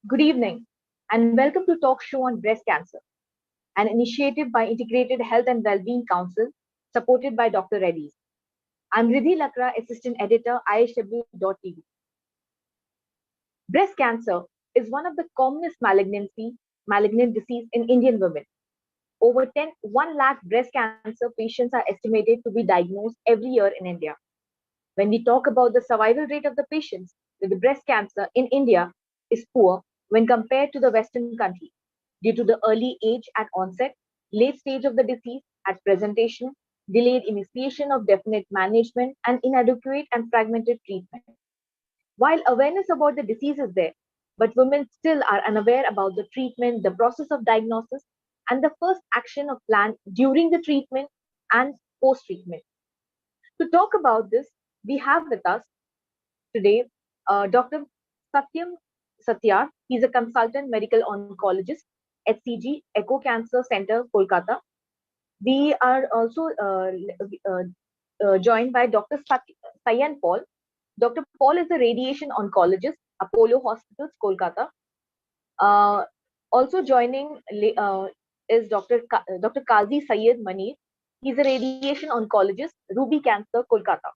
Good evening, and welcome to Talk Show on Breast Cancer, an initiative by Integrated Health and Wellbeing Council, supported by Dr. Reddy. I'm Riddhi Lakra, Assistant Editor, IHW.TV. Breast cancer is one of the commonest malignant disease in Indian women. Over 1 lakh breast cancer patients are estimated to be diagnosed every year in India. When we talk about the survival rate of the patients with breast cancer in India is poor when compared to the Western countries due to the early age at onset, late stage of the disease at presentation, delayed initiation of definite management, and inadequate and fragmented treatment. While awareness about the disease is there, but women still are unaware about the treatment, the process of diagnosis, and the first action of plan during the treatment and post treatment. To talk about this, we have with us today Dr. Satyam Satyar. He's a consultant medical oncologist at CG Echo Cancer Center, Kolkata. We are also joined by Dr. Sayan Paul. Dr. Paul is a radiation oncologist, Apollo Hospitals, Kolkata. Uh, Also joining is Dr. Kazi Syed Mani. He's a radiation oncologist, Ruby Cancer, Kolkata.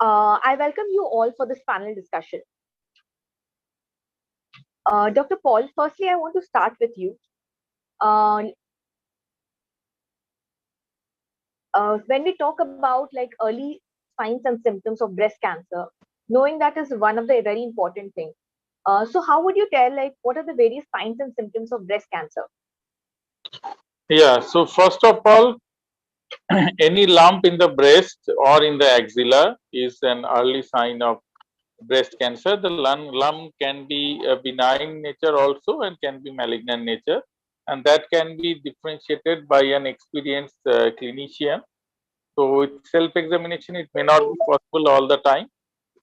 I welcome you all for this panel discussion. Dr. Paul, firstly, I want to start with you. Uh, when we talk about like early signs and symptoms of breast cancer, knowing that is one of the very important things. So, how would you tell like what are the various signs and symptoms of breast cancer? Yeah, so first of all, any lump in the breast or in the axilla is an early sign of breast cancer. The lump can be a benign nature also and can be malignant nature, and that can be differentiated by an experienced clinician. So, with self examination, it may not be possible all the time,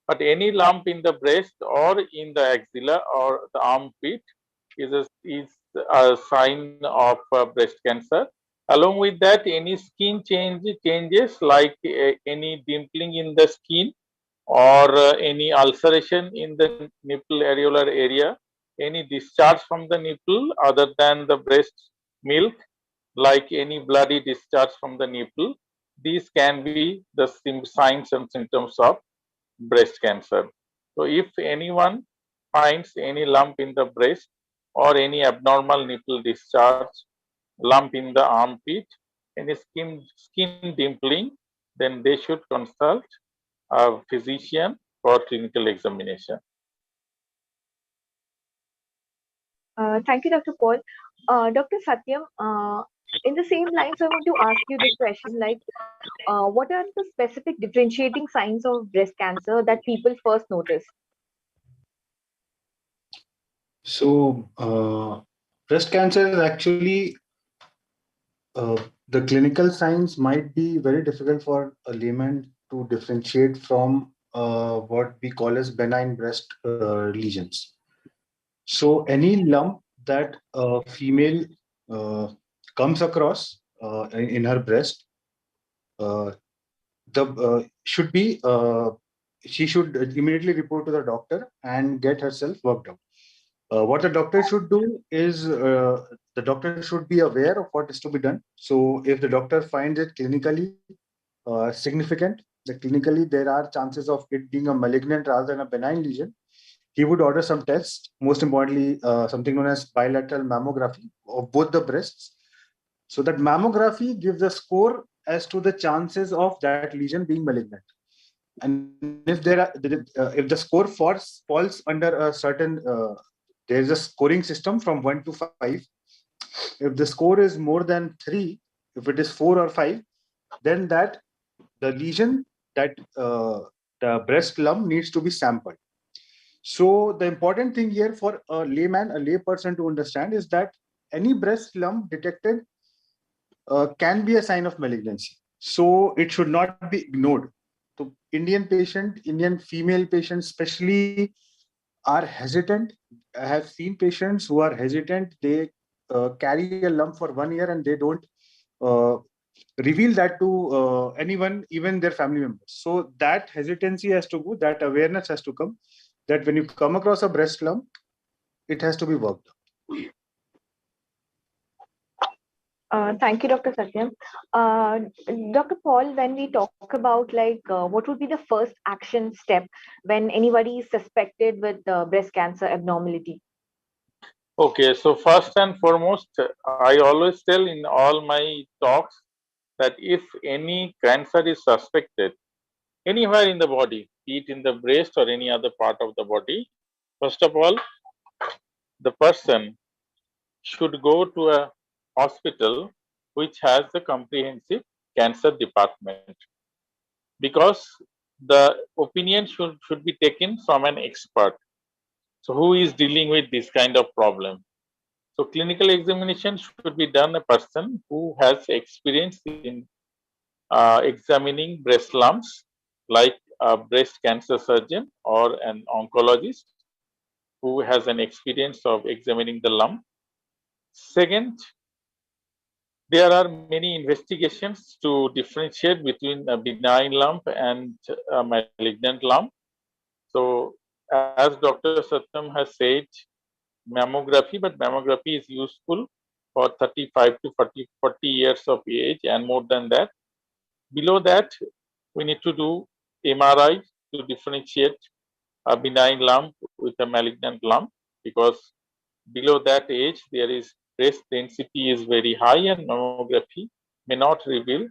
but any lump in the breast or in the axilla or the armpit is a sign of breast cancer. Along with that, any skin changes like any dimpling in the skin or any ulceration in the nipple areolar area, any discharge from the nipple other than the breast milk, like any bloody discharge from the nipple, these can be the signs and symptoms of breast cancer. So, if anyone finds any lump in the breast or any abnormal nipple discharge, lump in the armpit, any skin dimpling, then they should consult a physician for clinical examination. Thank you, Dr. Paul. Dr. Satyam, in the same lines, I want to ask you this question like, what are the specific differentiating signs of breast cancer that people first notice? So, breast cancer is actually the clinical signs might be very difficult for a layman to differentiate from what we call as benign breast lesions. So, any lump that a female uh, comes across in her breast, uh, the should be she should immediately report to the doctor and get herself worked out. What the doctor should do is the doctor should be aware of what is to be done. So if the doctor finds it clinically significant, that clinically there are chances of it being a malignant rather than a benign lesion, he would order some tests, most importantly, something known as bilateral mammography of both the breasts. So that mammography gives a score as to the chances of that lesion being malignant. And if the score falls under a certain there is a scoring system from 1 to 5. If the score is more than 3, if it is 4 or 5, then that the lesion, that the breast lump needs to be sampled. So the important thing here for a layman, a lay person to understand is that any breast lump detected can be a sign of malignancy. So it should not be ignored. So Indian female patients especially are hesitant. I have seen patients who are hesitant. They carry a lump for 1 year and they don't uh, reveal that to anyone, even their family members. So that hesitancy has to go, that awareness has to come, that when you come across a breast lump, it has to be worked Thank you, Dr. Satyam. Dr. Paul, when we talk about what would be the first action step when anybody is suspected with breast cancer abnormality? Okay, so first and foremost, I always tell in all my talks that if any cancer is suspected anywhere in the body, be it in the breast or any other part of the body, first of all, the person should go to a hospital which has the comprehensive cancer department, because the opinion should be taken from an expert. So, who is dealing with this kind of problem? So, clinical examination should be done a person who has experience in examining breast lumps, like a breast cancer surgeon or an oncologist who has an experience of examining the lump. Second, there are many investigations to differentiate between a benign lump and a malignant lump. So, as Dr. Satyam has said, mammography, but mammography is useful for 35 to 40 years of age and more than that. Below that, we need to do MRI to differentiate a benign lump with a malignant lump, because below that age, there is breast density is very high and mammography may not reveal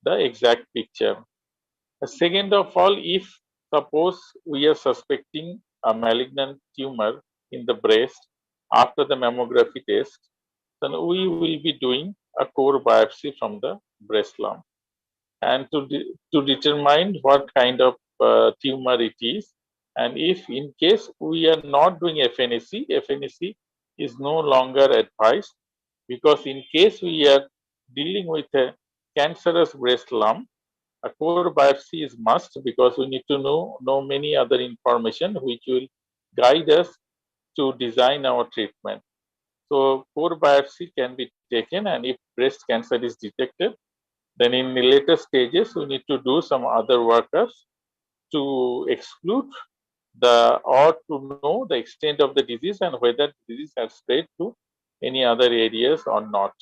the exact picture. Second of all, if suppose we are suspecting a malignant tumor in the breast after the mammography test, then we will be doing a core biopsy from the breast lump, and to determine what kind of tumor it is. And if in case we are not doing FNAC, FNAC is no longer advised, because in case we are dealing with a cancerous breast lump, a core biopsy is must, because we need to know many other information which will guide us to design our treatment. So core biopsy can be taken, and if breast cancer is detected, then in the later stages we need to do some other workups to exclude the or to know the extent of the disease and whether the disease has spread to any other areas or not.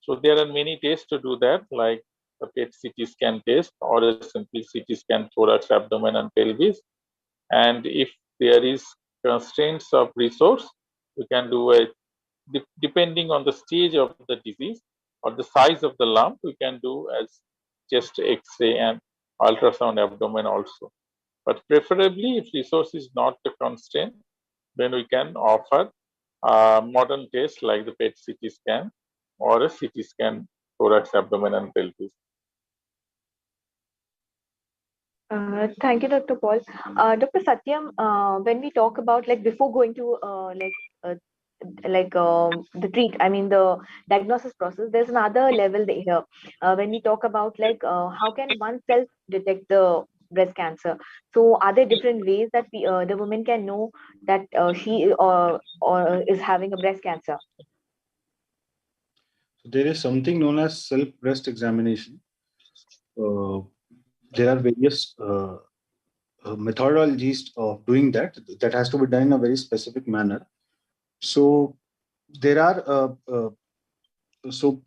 So there are many tests to do that, like a PET CT scan test or a simple CT scan thorax, abdomen, and pelvis. And if there is constraints of resource, we can do a depending on the stage of the disease or the size of the lump, we can do as chest X-ray and ultrasound abdomen also. But preferably, if resource is not a constraint, then we can offer modern tests like the PET CT scan or a CT scan thorax, abdomen, and pelvis. Thank you, Dr. Paul. Dr. Satyam, when we talk about before going to uh, I mean the diagnosis process, there's another level here. When we talk about how can one self detect the breast cancer? So are there different ways that the woman can know that she or is having a breast cancer? there is something known as self breast examination. uh, there are various methodologies of doing that, that has to be done in a very specific manner. So there are so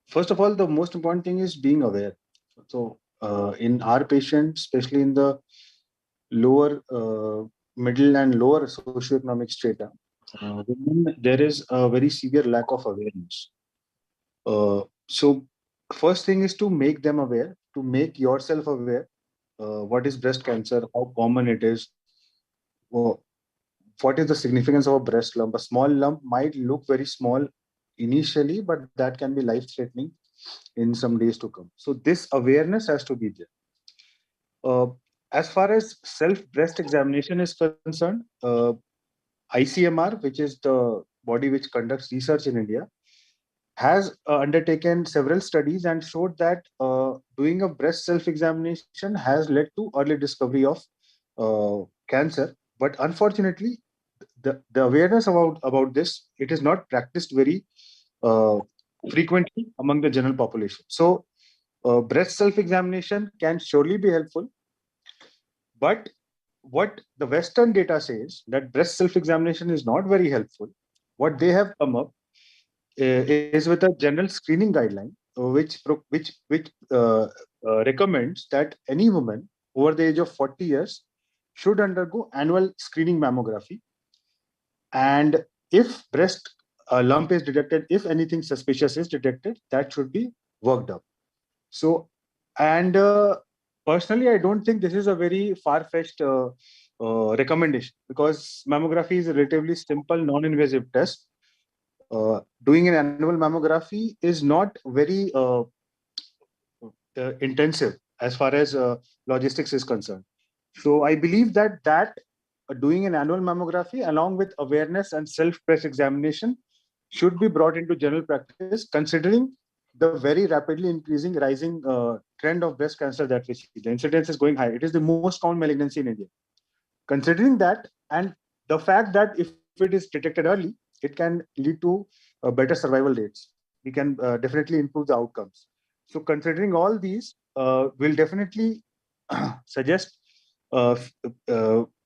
first of all, the most important thing is being aware. So in our patients, especially in the lower middle and lower socioeconomic strata, there is a very severe lack of awareness. So first thing is to make them aware, to make yourself aware. What is breast cancer? How common it is? Wha- what is the significance of a breast lump? A small lump might look very small initially, but that can be life threatening in some days to come. So this awareness has to be there. Uh, as far as self breast examination is concerned, ICMR, which is the body which conducts research in India, has undertaken several studies and showed that doing a breast self examination has led to early discovery of cancer. But unfortunately, the awareness about this, it is not practiced very uh, frequently among the general population. So breast self-examination can surely be helpful, but what the Western data says that breast self-examination is not very helpful. What they have come up is with a general screening guideline, which recommends that any woman over the age of 40 years should undergo annual screening mammography. And if breast lump is detected, if anything suspicious is detected, that should be worked up. So, and personally, I don't think this is a very far-fetched recommendation, because mammography is a relatively simple, non-invasive test. Doing an annual mammography is not very intensive as far as logistics is concerned. So I believe that doing an annual mammography along with awareness and self-breast examination should be brought into general practice, considering the very rapidly increasing, rising trend of breast cancer that we see. The incidence is going high. It is the most common malignancy in India. Considering that, and the fact that if it is detected early, it can lead to better survival rates. We can definitely improve the outcomes. So considering all these, will definitely suggest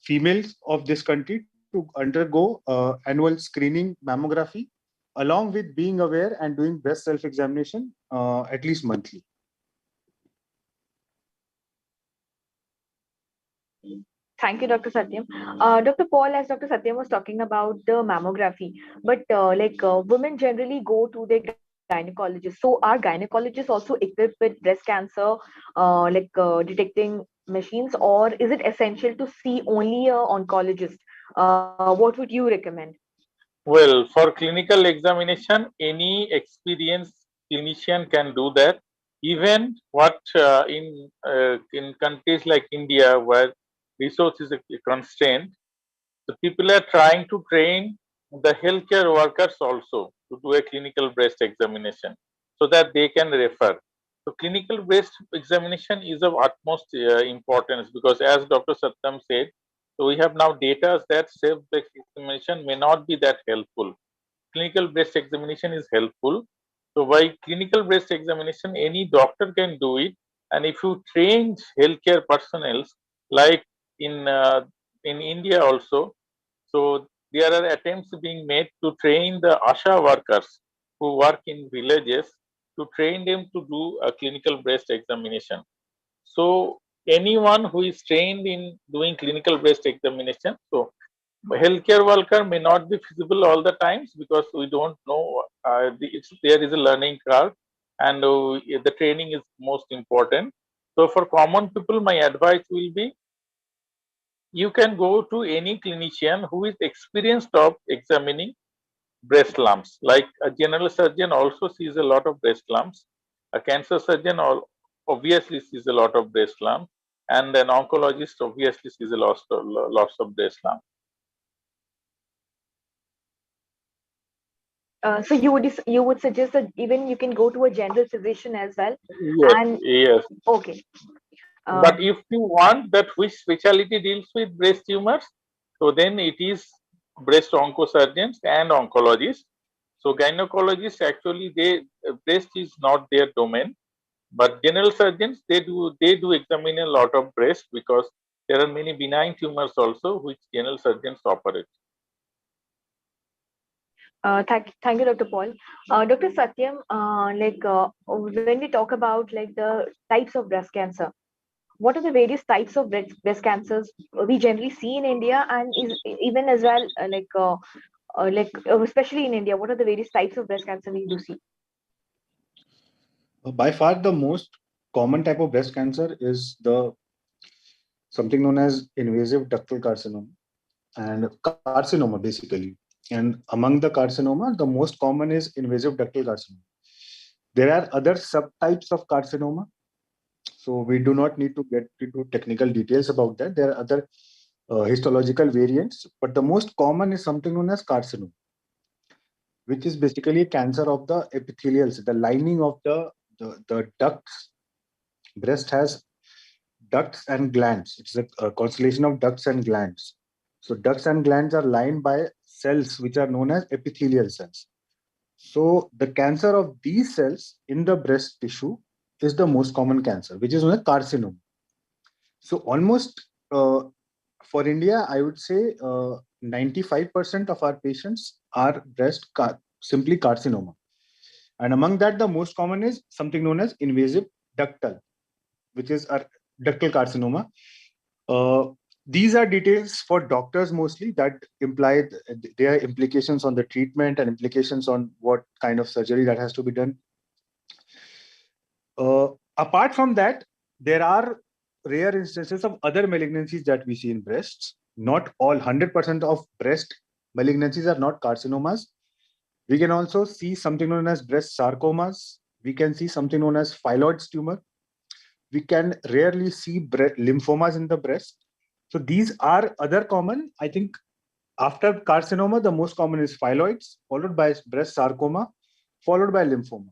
females of this country to undergo annual screening mammography, along with being aware and doing breast self-examination at least monthly. Thank you, Dr. Satyam. Dr. Paul, as Dr. Satyam was talking about the mammography, but women generally go to their gynecologist. So are gynecologists also equipped with breast cancer, detecting machines, or is it essential to see only a oncologist? What would you recommend? Well, for clinical examination, any experienced clinician can do that. Even what in countries like India, where resource is a constraint, the people are trying to train the healthcare workers also to do a clinical breast examination so that they can refer. So, clinical breast examination is of utmost importance, because, as Dr. Satyam said, so we have now data that self breast examination may not be that helpful. Clinical breast examination is helpful. So, by clinical breast examination, any doctor can do it. And if you train healthcare personnel, like in uh, in India also, so there are attempts being made to train the ASHA workers who work in villages, to train them to do a clinical breast examination. So anyone who is trained in doing clinical breast examination, so healthcare worker may not be feasible all the times, because we don't know. There is a learning curve, and the training is most important. So for common people, my advice will be, you can go to any clinician who is experienced of examining breast lumps. Like a general surgeon also sees a lot of breast lumps. A cancer surgeon obviously sees a lot of breast lumps, and an oncologist obviously sees a lots of breast lumps. So you would suggest that even you can go to a general physician as well, Yes, and yes. okay. But Um, if you want that which specialty deals with breast tumors, so then it is breast oncosurgeons and oncologists. So gynecologists, actually, breast is not their domain, but general surgeons, they do examine a lot of breast, because there are many benign tumors also which general surgeons operate. thank you, Dr. Paul. Dr. Satyam, when we talk about like the types of breast cancer, what are the various types of breast cancers we generally see in India, and is even as well, especially in India, what are the various types of breast cancer we do see? By far, the most common type of breast cancer is the something known as invasive ductal carcinoma and carcinoma basically. And among the carcinoma, the most common is invasive ductal carcinoma. There are other subtypes of carcinoma, so we do not need to get into technical details about that. There are other histological variants, but the most common is something known as carcinoma, which is basically a cancer of the epithelial cells, the lining of the ducts. Breast has ducts and glands. It's a constellation of ducts and glands. So ducts and glands are lined by cells which are known as epithelial cells. So the cancer of these cells in the breast tissue is the most common cancer, which is known as carcinoma. So almost for India, I would say 95% of our patients are simply carcinoma. And among that, the most common is something known as invasive ductal, which is a ductal carcinoma. Uh, these are details for doctors mostly that imply there are implications on the treatment and implications on what kind of surgery that has to be done. Apart from that, there are rare instances of other malignancies that we see in breasts. Not all 100% of breast malignancies are not carcinomas. We can also see something known as breast sarcomas. We can see something known as phyllodes tumor. We can rarely see lymphomas in the breast. So these are other common. I think after carcinoma, the most common is phyllodes, followed by breast sarcoma, followed by lymphoma.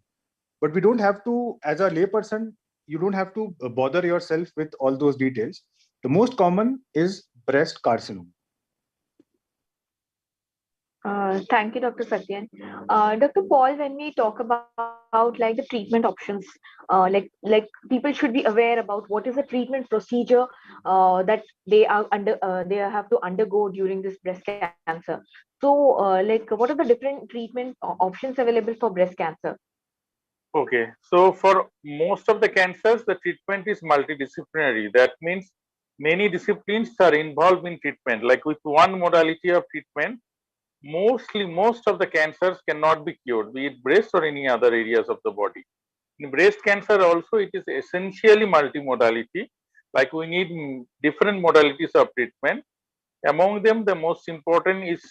But we don't have to, as a layperson, you don't have to bother yourself with all those details. The most common is breast carcinoma. Thank you, Dr. Satyan. Dr. Paul, when we talk about like the treatment options, like people should be aware about what is the treatment procedure that they have to undergo during this breast cancer. So, like what are the different treatment options available for breast cancer? Okay, so for most of the cancers, the treatment is multidisciplinary. That means many disciplines are involved in treatment. Like with one modality of treatment, most of the cancers cannot be cured, be it breast or any other areas of the body. In breast cancer also, it is essentially multimodality. Like we need different modalities of treatment. Among them, the most important is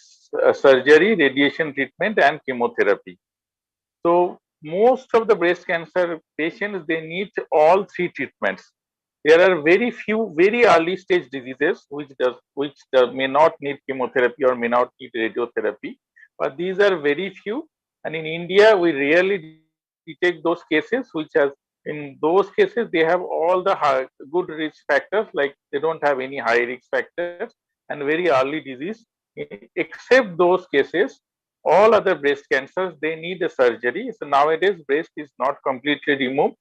surgery, radiation treatment, and chemotherapy. So most of the breast cancer patients, they need all three treatments. There are very few very early stage diseases which may not need chemotherapy or may not need radiotherapy, but these are very few. And in India, we rarely detect those cases, which has in those cases they have all the good risk factors, like they don't have any high risk factors and very early disease. Except those cases, all other breast cancers, they need a surgery. So nowadays breast is not completely removed,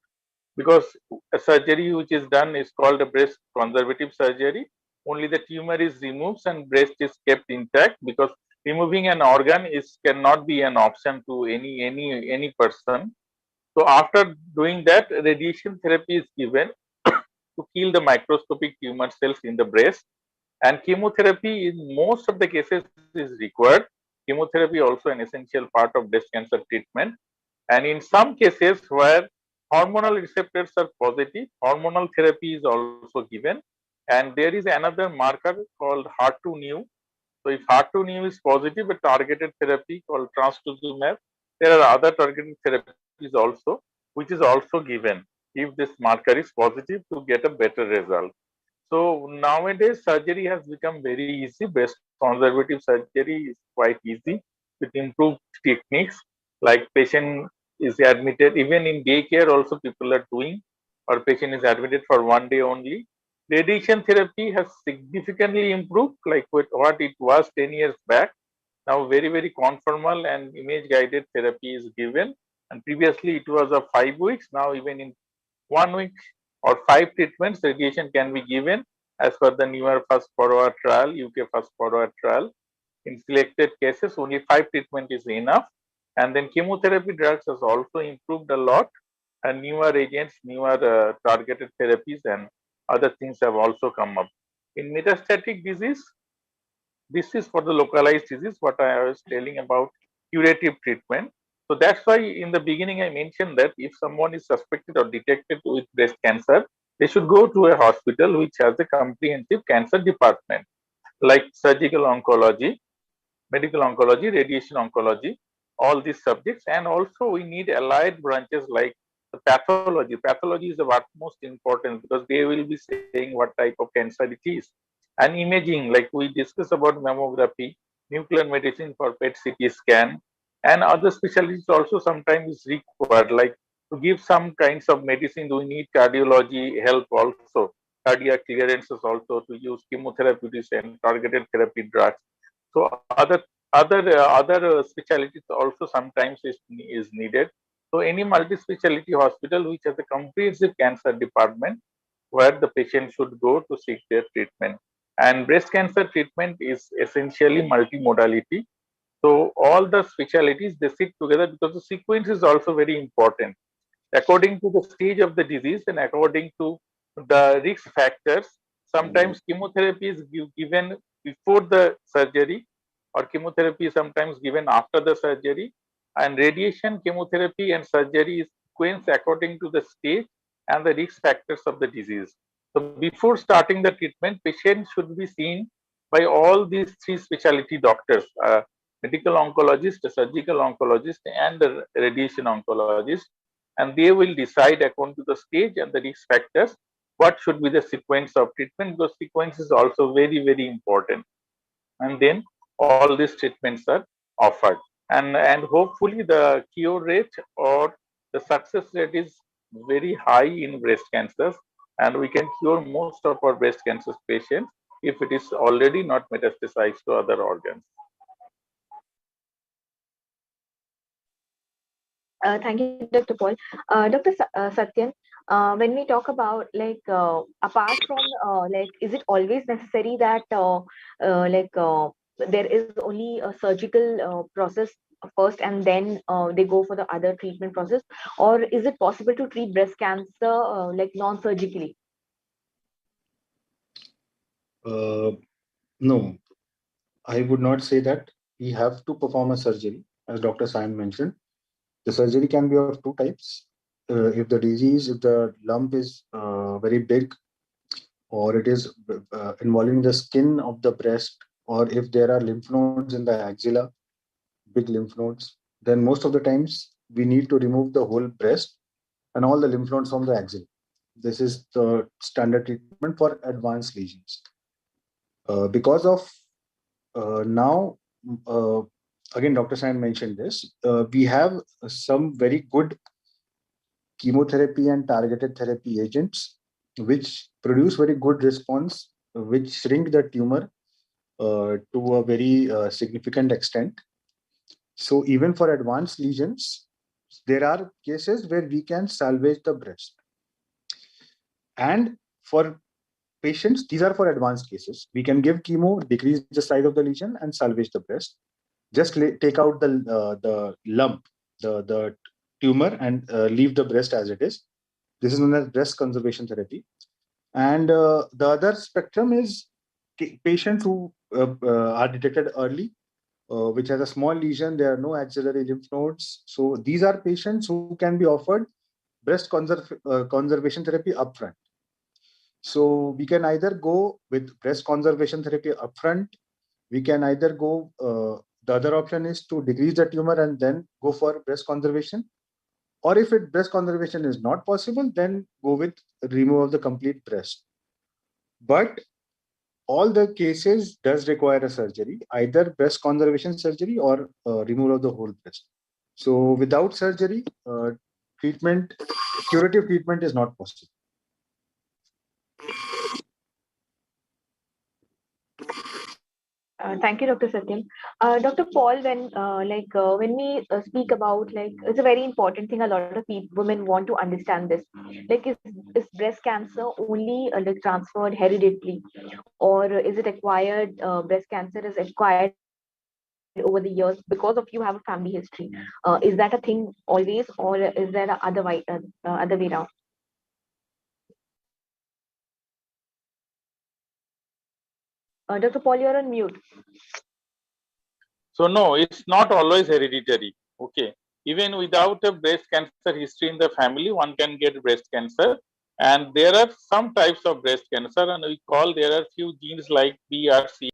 because a surgery which is done is called a breast conservative surgery. Only the tumor is removed and breast is kept intact, because removing an organ is cannot be an option to any person. So after doing that, radiation therapy is given to kill the microscopic tumor cells in the breast. And chemotherapy in most of the cases is required. Chemotherapy also an essential part of breast cancer treatment. And in some cases where hormonal receptors are positive, hormonal therapy is also given. And there is another marker called HER2/neu. So if HER2/neu is positive, a targeted therapy called trastuzumab. There are other targeted therapies also, which is also given if this marker is positive to get a better result. So nowadays surgery has become very easy. Breast conservative surgery is quite easy with improved techniques. Like patient is admitted even in daycare also people are doing, or patient is admitted for 1 day only. Radiation therapy has significantly improved, like with what it was 10 years back. Now very conformal and image guided therapy is given. And previously it was of 5 weeks. Now even in 1 week or 5 treatments, radiation can be given as per the newer first forward trial, UK first forward trial. In selected cases, only 5 treatment is enough. And then chemotherapy drugs has also improved a lot, and newer agents, newer targeted therapies, and other things have also come up. In metastatic disease, this is for the localized disease, what I was telling about curative treatment. So that's why in the beginning I mentioned that if someone is suspected or detected with breast cancer, they should go to a hospital which has a comprehensive cancer department, like surgical oncology, medical oncology, radiation oncology, all these subjects. And also we need allied branches like the pathology. Pathology is of utmost importance, because they will be saying what type of cancer it is. And imaging, like we discussed about mammography, nuclear medicine for PET CT scan, and other specialties also sometimes is required. Like to give some kinds of medicine, we need cardiology help also, cardiac clearances also to use chemotherapeutics and targeted therapy drugs. So other specialties also sometimes is needed. So any multi-specialty hospital which has a comprehensive cancer department where the patient should go to seek their treatment. And breast cancer treatment is essentially multimodality. So all the specialties they sit together because the sequence is also very important. According to the stage of the disease and according to the risk factors, sometimes chemotherapy is given before the surgery, or chemotherapy is sometimes given after the surgery, and radiation, chemotherapy and surgery is sequenced according to the stage and the risk factors of the disease. So before starting the treatment, patient should be seen by all these three specialty doctors, medical oncologist, a surgical oncologist, and the radiation oncologist, and they will decide according to the stage and the risk factors what should be the sequence of treatment, because sequence is also very, very important. And then all these treatments are offered, and hopefully the cure rate or the success rate is very high in breast cancers, and we can cure most of our breast cancer patients if it is already not metastasized to other organs. Thank you, Dr. Paul. Satyan, when we talk about apart from is it always necessary that there is only a surgical process first and then they go for the other treatment process, or is it possible to treat breast cancer non-surgically? Uh, no, I would not say that we have to perform a surgery, as Dr. Sain mentioned. The surgery can be of two types. If the lump is very big, or it is involving the skin of the breast, or if there are lymph nodes in the axilla, big lymph nodes, then most of the times we need to remove the whole breast and all the lymph nodes from the axilla. This is the standard treatment for advanced lesions. Because of now, uh, again, Dr. Sain mentioned this, we have some very good chemotherapy and targeted therapy agents which produce very good response, which shrink the tumor to a very significant extent. So even for advanced lesions, there are cases where we can salvage the breast. And for patients, these are for advanced cases. We can give chemo, decrease the size of the lesion, and salvage the breast. Just take out the lump, the tumor, and leave the breast as it is. This is known as breast conservation therapy. And the other spectrum is patients who are detected early, which has a small lesion. There are no axillary lymph nodes. So these are patients who can be offered breast conservation therapy upfront. So we can either go with breast conservation therapy upfront. We can either go, the other option is to decrease the tumor and then go for breast conservation. Or if breast conservation is not possible, then go with removal of the complete breast. But all the cases does require a surgery, either breast conservation surgery or removal of the whole breast. So without surgery, treatment, curative treatment is not possible. Thank you, Dr. Satyam. Dr. Paul, when we speak about it's a very important thing. A lot of people, women want to understand this. Is breast cancer only transferred hereditarily, or is it acquired? Breast cancer is acquired over the years because of you have a family history. Is that a thing always, or is there a other way around? Dr. Paul, you're on mute. So no, it's not always hereditary. Okay, even without a breast cancer history in the family, one can get breast cancer. And there are some types of breast cancer, and we call there are few genes like BRCA.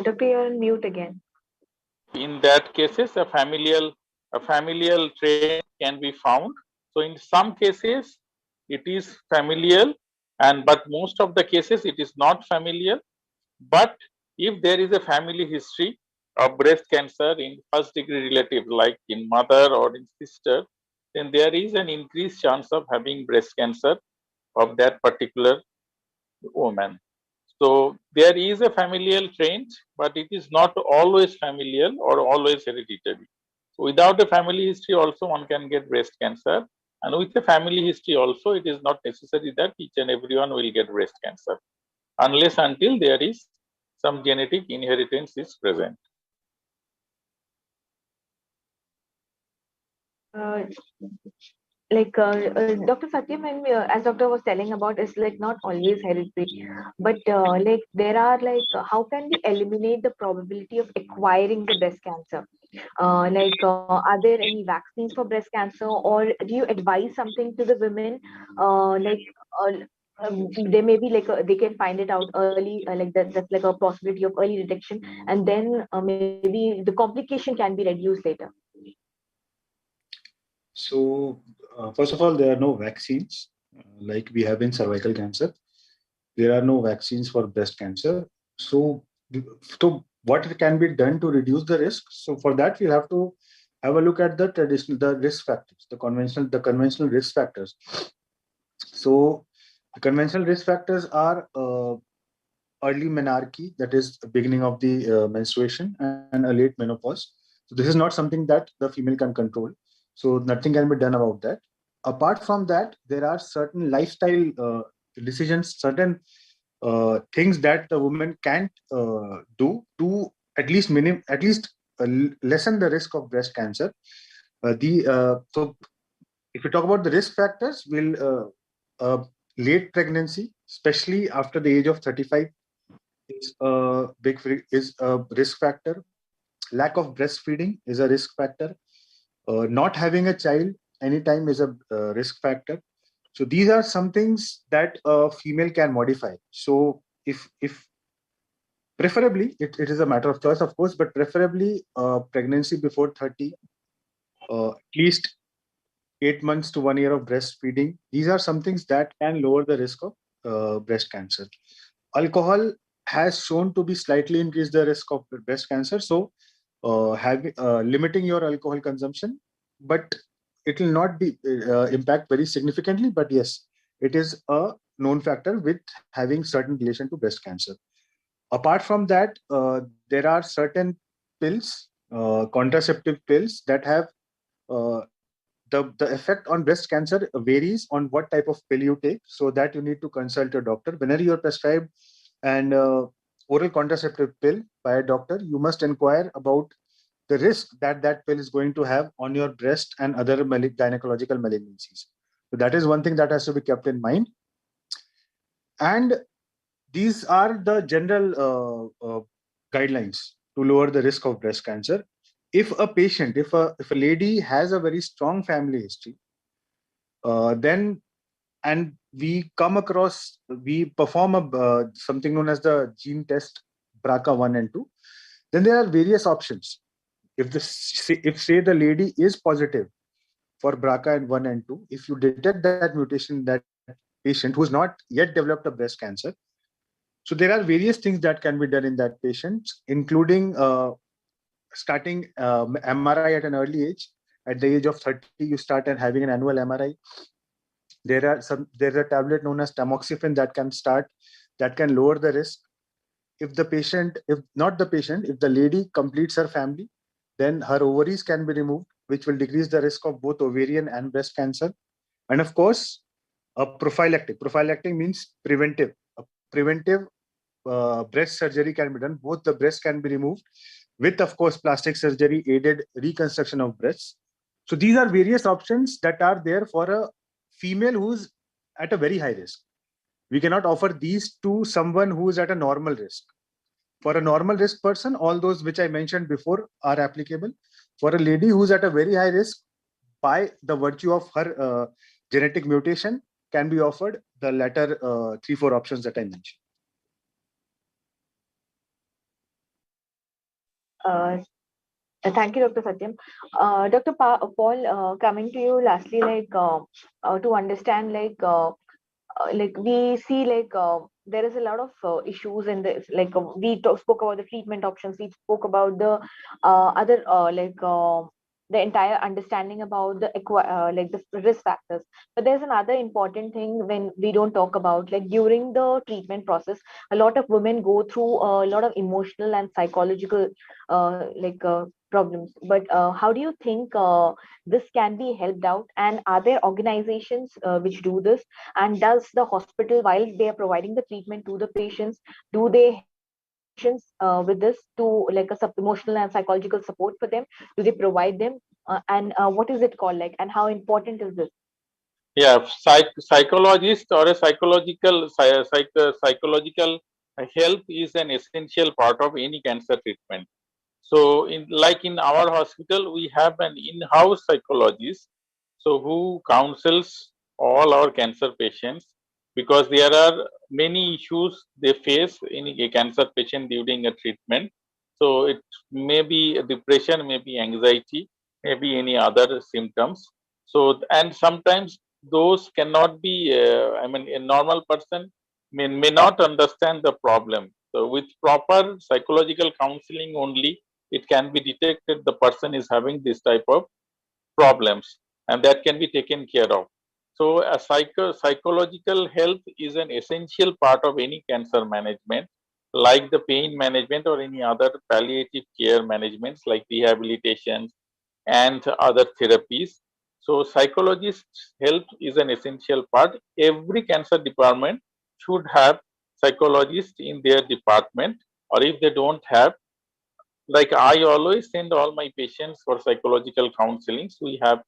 Doctor, you're on mute again. In that cases, a familial trait can be found. So in some cases, it is familial, and but most of the cases it is not familial. But if there is a family history of breast cancer in first degree relative, like in mother or in sister, then there is an increased chance of having breast cancer of that particular woman. So there is a familial trait, but it is not always familial or always hereditary. So without a family history also one can get breast cancer, and with a family history also it is not necessary that each and everyone will get breast cancer, unless until there is some genetic inheritance is present. Uh, Dr. Satyam, and as Doctor was telling about, is like not always hereditary, but like there are how can we eliminate the probability of acquiring the breast cancer? Are there any vaccines for breast cancer, or do you advise something to the women? Uh, they may be they can find it out early, that's like a possibility of early detection, and then maybe the complication can be reduced later. So, first of all, there are no vaccines like we have in cervical cancer. There are no vaccines for breast cancer. So, so what can be done to reduce the risk? So, for that, we have to have a look at the risk factors, the conventional risk factors. So, the conventional risk factors are early menarche, that is the beginning of the menstruation, and a late menopause. So this is not something that the female can control. So nothing can be done about that. Apart from that, there are certain lifestyle decisions, certain things that the woman can't do to at least lessen the risk of breast cancer. So if we talk about the risk factors, late pregnancy, especially after the age of 35, is a risk factor. Lack of breastfeeding is a risk factor. Not having a child anytime is a risk factor. So these are some things that a female can modify. So if preferably it is a matter of choice, of course, but preferably pregnancy before 30, at least 8 months to 1 year of breastfeeding. These are some things that can lower the risk of breast cancer. Alcohol has shown to be slightly increase the risk of breast cancer. So, limiting your alcohol consumption, but it will not be impact very significantly. But yes, it is a known factor with having certain relation to breast cancer. Apart from that, there are certain pills, contraceptive pills that have the effect on breast cancer varies on what type of pill you take, so that you need to consult your doctor whenever you are prescribed and oral contraceptive pill by a doctor. You must inquire about the risk that that pill is going to have on your breast and other gynecological malignancies. So that is one thing that has to be kept in mind. And these are the general guidelines to lower the risk of breast cancer. If a lady has a very strong family history, then and we perform something known as the gene test BRCA 1 and 2, then there are various options. If say the lady is positive for BRCA and 1 and 2, if you detect that mutation in that patient who's not yet developed a breast cancer, so there are various things that can be done in that patient, including starting MRI at an early age. At the age of 30, you start and having an annual MRI. There's a tablet known as tamoxifen that can lower the risk. If the lady completes her family, then her ovaries can be removed, which will decrease the risk of both ovarian and breast cancer. And of course, a prophylactic means preventive. A preventive breast surgery can be done. Both the breast can be removed with, of course, plastic surgery aided reconstruction of breasts. So these are various options that are there for a female who's at a very high risk. We cannot offer these to someone who is at a normal risk. For a normal risk person, all those which I mentioned before are applicable. For a lady who's at a very high risk, by the virtue of her genetic mutation, can be offered the latter 3-4 options that I mentioned. uh, Thank you, Dr. Satyam. Paul, coming to you lastly, to understand, we see there is a lot of issues in this. Spoke about the treatment options. We spoke about the other the entire understanding about the like the risk factors. But there's another important thing when we don't talk about, like during the treatment process, a lot of women go through a lot of emotional and psychological problems. But how do you think this can be helped out, and are there organizations which do this, and does the hospital, while they are providing the treatment to the patients, do they help the patients with this to like a emotional and psychological support for them? Do they provide them, and what is it called, like, and how important is this? Yeah, psychologist or a psychological help is an essential part of any cancer treatment. So, in our hospital, we have an in-house psychologist, so who counsels all our cancer patients, because there are many issues they face in a cancer patient during a treatment. So it may be depression, maybe anxiety, maybe any other symptoms. So, and sometimes those cannot be. I mean, a normal person may not understand the problem. So with proper psychological counseling only, it can be detected the person is having this type of problems, and that can be taken care of. So a psychological health is an essential part of any cancer management, like the pain management or any other palliative care managements like rehabilitation and other therapies. So psychologist help is an essential part. Every cancer department should have psychologist in their department, or if they don't have, like I always send all my patients for psychological counseling. So we have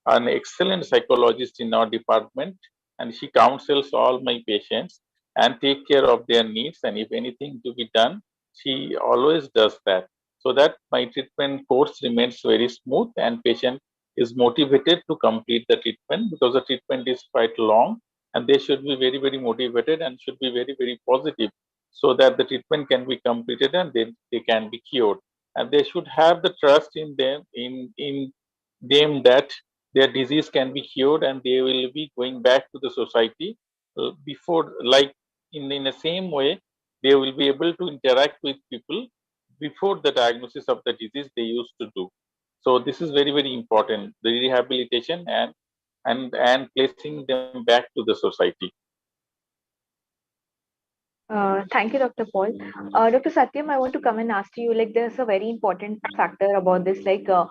an excellent psychologist in our department, and she counsels all my patients and take care of their needs. And if anything to be done, she always does that, so that my treatment course remains very smooth and patient is motivated to complete the treatment, because the treatment is quite long and they should be very motivated and should be very positive, so that the treatment can be completed and then they can be cured. And they should have the trust in them, in them, that their disease can be cured and they will be going back to the society before, like, in the same way they will be able to interact with people before the diagnosis of the disease they used to do. So this is very important, the rehabilitation and placing them back to the society. Thank you, Dr. Paul. Dr. Satyam, I want to come and ask you, like, there's a very important factor about this, like, a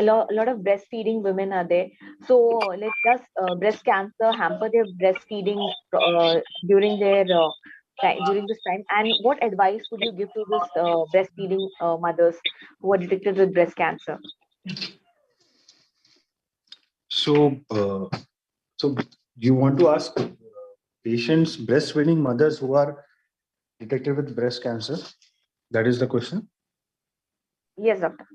lot of breastfeeding women are there. So, like, does breast cancer hamper their breastfeeding during their during this time? And what advice would you give to this breastfeeding mothers who are detected with breast cancer? So, so you want to ask patients, breastfeeding mothers who are detected with breast cancer? That is the question. Yes, doctor.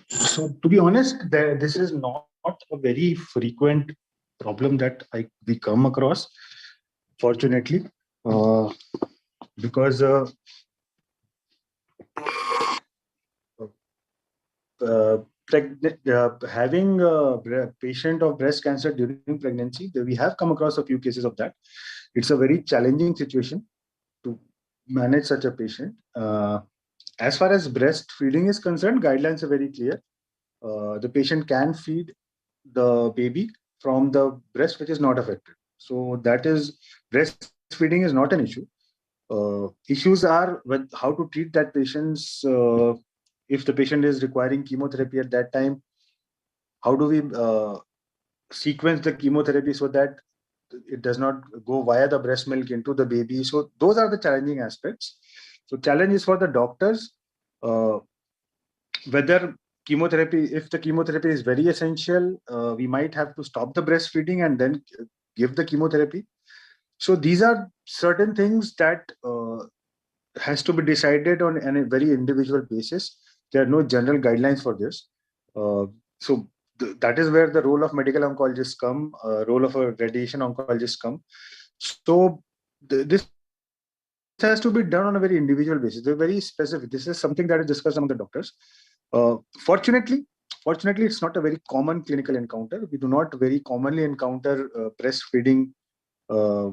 So, to be honest, this is not a very frequent problem that we come across, fortunately, uh, because uh, having a patient of breast cancer during pregnancy, we have come across a few cases of that. It's a very challenging situation to manage such a patient. As far as breastfeeding is concerned, guidelines are very clear. The patient can feed the baby from the breast which is not affected. So that is, breastfeeding is not an issue. Issues are with how to treat that patient's. If the patient is requiring chemotherapy at that time, how do we sequence the chemotherapy so that it does not go via the breast milk into the baby? So those are the challenging aspects. So challenge is for the doctors, uh, whether chemotherapy, if the chemotherapy is very essential, we might have to stop the breastfeeding and then give the chemotherapy. So these are certain things that has to be decided on a very individual basis. There are no general guidelines for this. So that is where the role of medical oncologists come, role of a radiation oncologist come. So this has to be done on a very individual basis. They're very specific. This is something that is discussed among the doctors. Fortunately, it's not a very common clinical encounter. We do not very commonly encounter breastfeeding uh,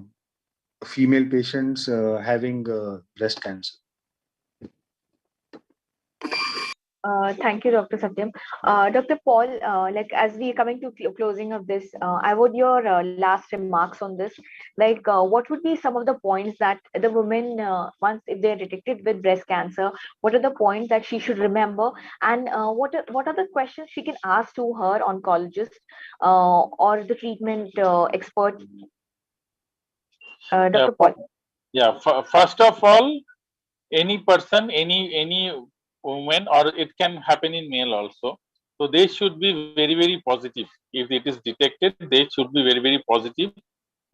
female patients having breast cancer. Thank you, Dr. Satyam. Dr. Paul, like as we are coming to closing of this, I would your last remarks on this. Like, what would be some of the points that the women, once if they are detected with breast cancer, what are the points that she should remember, and what are the questions she can ask to her oncologist or the treatment expert, Yeah, Dr. Paul? first of all, any person, any woman, or it can happen in male also. So they should be very, very positive. If it is detected, they should be very, very positive,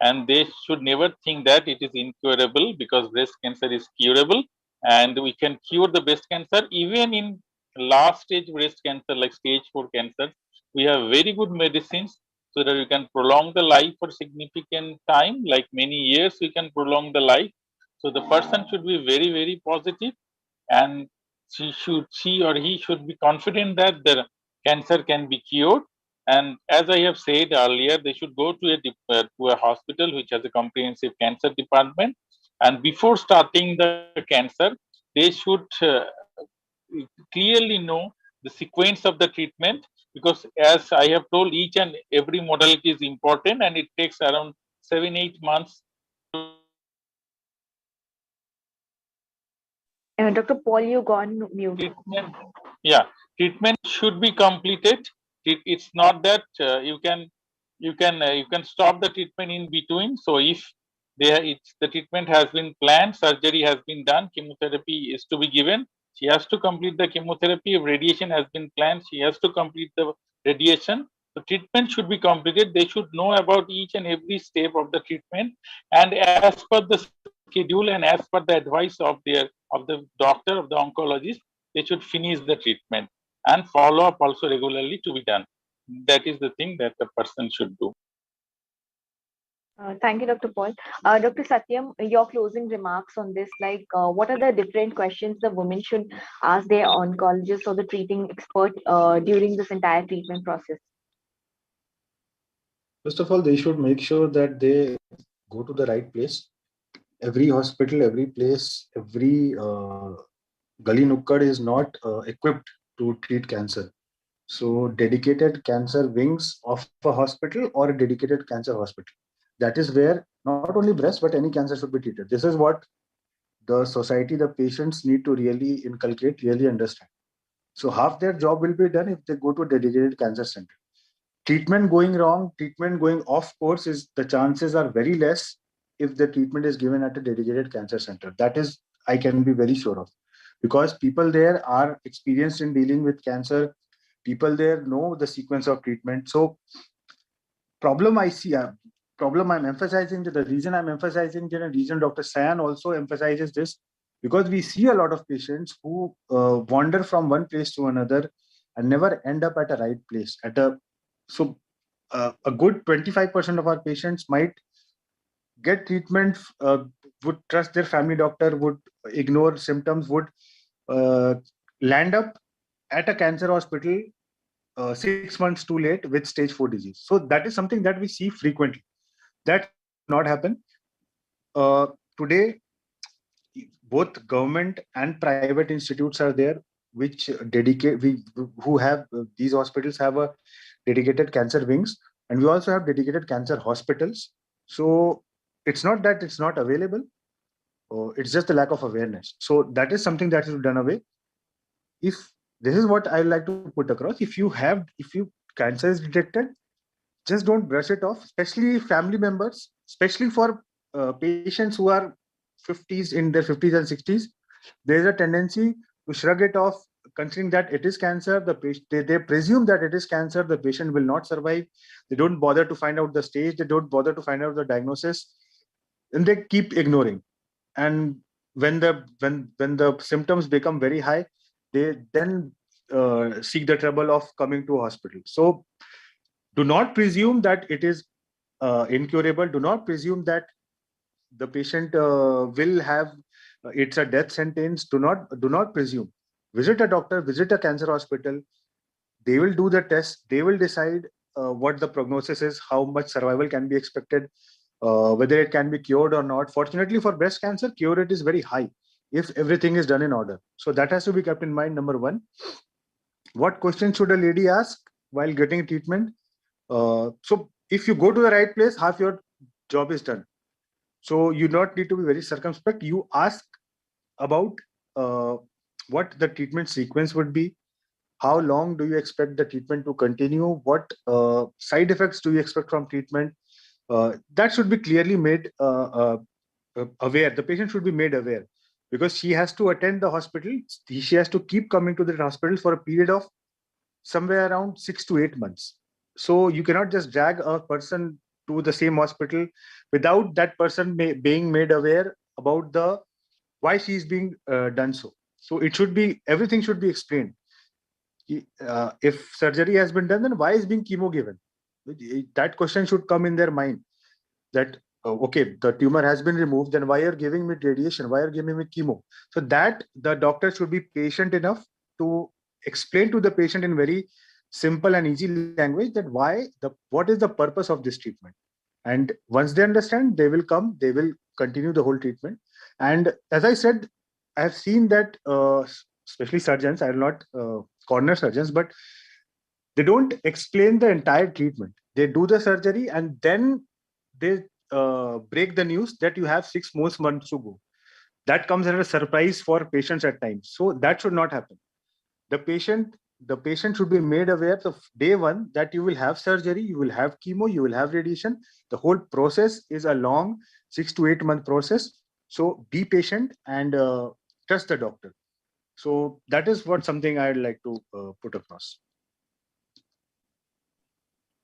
and they should never think that it is incurable, because breast cancer is curable, and we can cure the breast cancer even in last stage breast cancer, like stage 4 cancer. We have very good medicines so that we can prolong the life for significant time, like many years we can prolong the life. So the person should be very, very positive, and she or he should be confident that the cancer can be cured. And as I have said earlier, they should go to a hospital which has a comprehensive cancer department. And before starting the cancer, they should clearly know the sequence of the treatment, because as I have told, each and every modality is important, and it takes around 7-8 months to complete the treatment. Dr. Paul, you gone mute. Treatment, yeah, treatment should be completed. It's not that you can stop the treatment in between. So if the treatment has been planned, surgery has been done, chemotherapy is to be given, she has to complete the chemotherapy. If radiation has been planned, she has to complete the radiation. The treatment should be completed. They should know about each and every step of the treatment, and as per the schedule and as per the advice of the doctor, of the oncologist, they should finish the treatment, and follow up also regularly to be done. That is the thing that the person should do. Thank you, Dr. Paul. Dr. Satyam, your closing remarks on this, like what are the different questions the women should ask their oncologist or the treating expert during this entire treatment process? First of all, they should make sure that they go to the right place. Every hospital, every place, every gully nukkad is not equipped to treat cancer. So, dedicated cancer wings of a hospital or a dedicated cancer hospital. That is where not only breast but any cancer should be treated. This is what the society, the patients need to really inculcate, really understand. So, half their job will be done if they go to a dedicated cancer center. Treatment going wrong, treatment going off course, is the chances are very less if the treatment is given at a dedicated cancer center. That is, I can be very sure of, because people there are experienced in dealing with cancer. People there know the sequence of treatment. So problem I see, problem I'm emphasizing, the reason I'm emphasizing, the reason Dr. Sayan also emphasizes this, because we see a lot of patients who wander from one place to another and never end up at a right place. So a good 25% of our patients might get treatment, would trust their family doctor, would ignore symptoms, would uh, land up at a cancer hospital 6 months too late with stage 4 disease. So that is something that we see frequently. That should not happen. Today, both government and private institutes are there, which dedicate we who have these hospitals have a dedicated cancer wings, and we also have dedicated cancer hospitals. So it's not that it's not available, it's just the lack of awareness. So that is something that is done away. If this is what I like to put across, if you cancer is detected, just don't brush it off, especially family members, especially for patients who are 50s, in their 50s and 60s. There is a tendency to shrug it off, considering that it is cancer. They presume that it is cancer, the patient will not survive. They don't bother to find out the stage, they don't bother to find out the diagnosis, and they keep ignoring. And when the symptoms become very high, they then seek the trouble of coming to a hospital. So do not presume that it is incurable. Do not presume that the patient will have it's a death sentence. Do not presume. Visit a doctor, visit a cancer hospital. They will do the test, they will decide what the prognosis is, how much survival can be expected, whether it can be cured or not. Fortunately for breast cancer, cure rate is very high if everything is done in order. So that has to be kept in mind, number one. What question should a lady ask while getting treatment? So if you go to the right place, half your job is done. So you not need to be very circumspect. You ask about uh, what the treatment sequence would be. How long do you expect the treatment to continue? What side effects do you expect from treatment? That should be clearly made aware. The patient should be made aware, because she has to attend the hospital. She has to keep coming to the hospital for a period of somewhere around 6 to 8 months. So you cannot just drag a person to the same hospital without that person being made aware about the why she is being done so. So it should be, everything should be explained. If surgery has been done, then why is being chemo given? That question should come in their mind, that okay, the tumor has been removed, then why are you giving me radiation, why are you giving me chemo? So that the doctor should be patient enough to explain to the patient in very simple and easy language that what is the purpose of this treatment. And once they understand, they will come, they will continue the whole treatment. And as I said, I have seen that especially surgeons, I will not corner surgeons, but they don't explain the entire treatment. They do the surgery and then they break the news that you have 6 more months to go. That comes as a surprise for patients at times. So that should not happen. The patient, the patient should be made aware of day one that you will have surgery, you will have chemo, you will have radiation. The whole process is a long 6 to 8 month process. So be patient and trust the doctor. So that is what something I'd like to put across.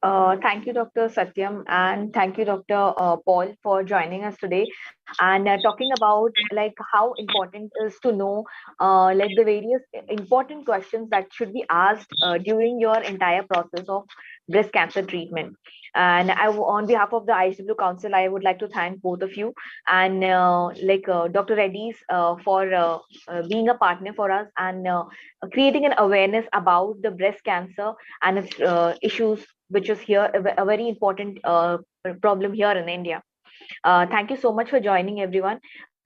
Thank you, Dr. Satyam, and thank you, Dr. Paul, for joining us today and talking about like how important is to know like the various important questions that should be asked during your entire process of breast cancer treatment. And on behalf of the ICW Council, I would like to thank both of you and Dr. Reddy's for being a partner for us and creating an awareness about the breast cancer and its issues, which is here a very important problem here in India. Thank you so much for joining, everyone.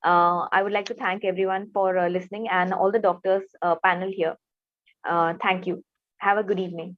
I would like to thank everyone for listening and all the doctors panel here. Thank you. Have a good evening.